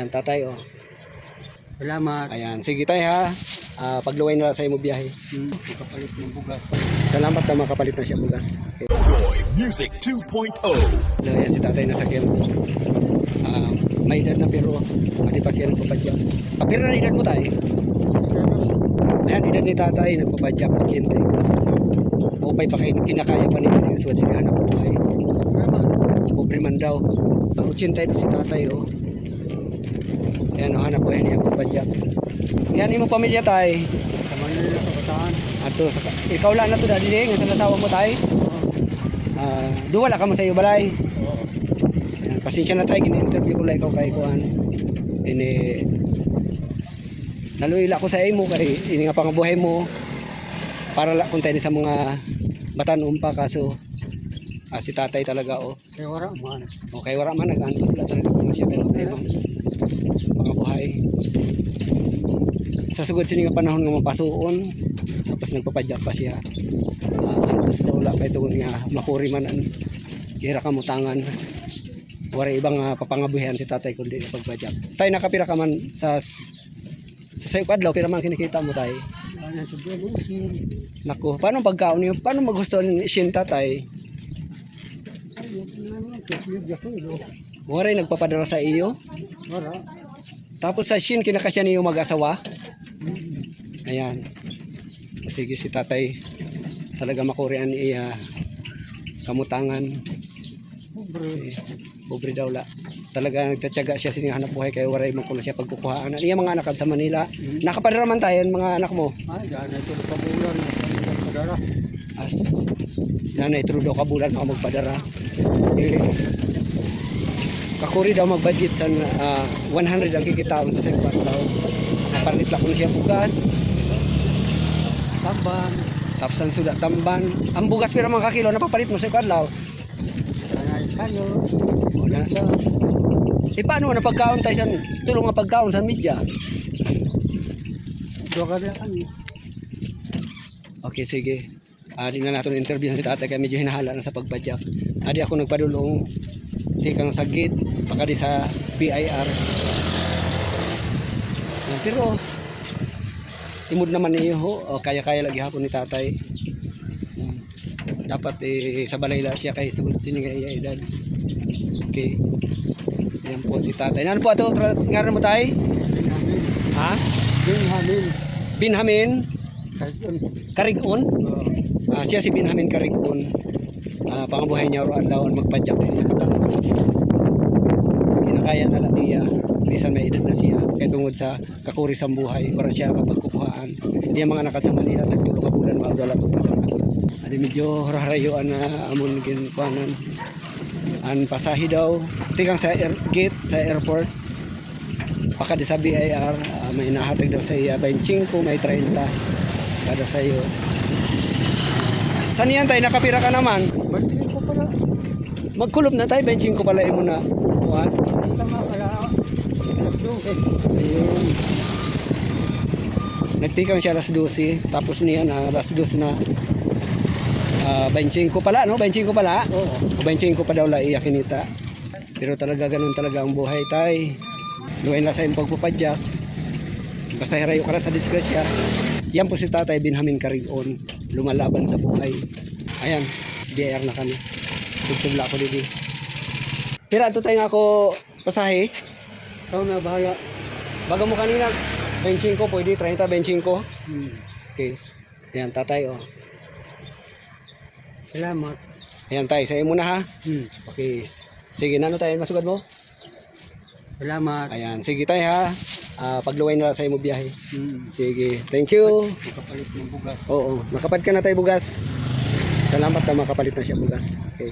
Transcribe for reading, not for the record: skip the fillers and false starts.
Ayan, tatay, oh. Salamat. Ayan, sige tay ha. Pagluway na sa imo biyahe. Kapalit ng bugas. Salamat na makapalit na siya bugas. Okay. Roy Music 2.0. Ayan si tatay na sa Kempo. May edad na pero hindi pa siya nagpapadyak. Pero na edad mo tay? Ayan, edad ni tatay nagpapadyak. 80 plus. Upay pa kayo kinakaya pa niya. Suwat sila hanap buhay. Pobre man daw. 80 si tatay, oh. Ayan, oh, hanap buhay niya papadyak. Yan imo pamilya tay. Sa Manila, kabataan. Ato ikaw lang na to dali nga sa asawa mo tay. Duwala ka mo sa iyo balay. Yan, pasensya na tay gini-interview ko lang ikaw kay kuan. Ini naluila ko sa imo kay ini nga pangabuhay mo para la kun sa mga batan-om pa kaso si tatay talaga oh. Kaya wala man. Okay, wala man nag-antos la talaga kung siya pero pangabuhay. Sa sugod sini nga panahon nga mapasuon tapos nagpapadyak pa siya. Antos daw wala kay tugon nga makuri man an ira kamutangan. Wala ibang papangabuhian si tatay kundi pagpadyak. Tay nakapira ka man sa sayo kadlaw pira man kinikita mo tay. Ano sa Belusin. Nako, paano pagkaon niyo? Paano magustuhan ni Shin tatay? Wala nagpapadara sa iyo? Wala. Tapos sa Shin kinakasya niyo mag-asawa? Ayan. Sige si tatay talaga makurian iya kamutangan. Pobre daw la. Talaga nagtatyaga siya sinihanap buhay kay waray man kuno siya pagkukuhaan. Iya mga anak sa Manila. Nakapadara man tayo mga anak mo. Ay, dahil ito na pabulan. Padara. As nanay trudo ka bulan ako magpadara. Kakuri daw mag-budget sa 100 ang kikitaon sa sekwan daw. Napalit lang ko siya bugas. Tamban. Tapos ang suda tamban. Ang bugas pira mga kakilo napapalit mo sa kadlaw. Tanay sayo. Wala. Paano na pagkaon tayo sa tulong nga pagkaon sa media? Doka na kami. Okay, sige. Di na natin interview si tatay kaya medyo hinahala na sa pagbadyak. Di ako nagpadulong. Di kang sagit. Baka di sa BIR. Pero imod naman niyo ho. Kaya-kaya lagi hapon ni tatay. Dapat sa balay la siya kay sugod sini nga iya edad. Okay. Yan po si tatay. Ano po ito? Ngaran mo tay? Binhamin. Ha? Binhamin. Binhamin? Kayon. Karigon? Siya si Binhamin Karigon. Pangabuhay niya roon daw magpadyak din sa katawan. Kinakaya na lang niya. Bisan may edad na siya. Kaya tungod sa kakuri sa buhay. Para siya kapagkukuhaan. Hindi mga anak sa Manila. Nagtulong ka bulan. Maudala magpadyak. Adi medyo harayuan na amon ginkuanan. An pasahi daw tikang sa gate sa airport baka di sa BIR may nahatag daw sa iya 25 may 30 kada sa iyo. Saan yan tayo nakapira ka naman? Bagay ko pala. Magkulob na tayo 25 pala mo na kuha. Hindi ka nga pala. Ayun. Nagtikang siya alas 12 tapos niya na alas 12 na 25 pala no? 25 pala? Oo. 25 pa daw la iya kinita. Pero talaga ganun talaga ang buhay tay. Luwain lang sa iyong pagpapadyak. Basta hirayo ka na sa disgrasya. Yan po si tatay Binhamin Karigon. Lumalaban sa buhay. Ayan, BIR na kami. Tugtugla ako dito. Pero ito tayo nga ako pasahe. Ikaw na bahala. Baga mo kanina 25 pwede 30, 25. Okay. Ayan tatay oh. Salamat. Ayan tay, sa imo na ha. Okay. Sige, nano tayo masugad mo? Salamat. Ayan, sige tayo ha. Pagluway na sa imo biyahe. Sige, thank you. Kapalit ng bugas. Oo, nakapad ka na tayo bugas. Salamat na makapalit na siya bugas. Okay.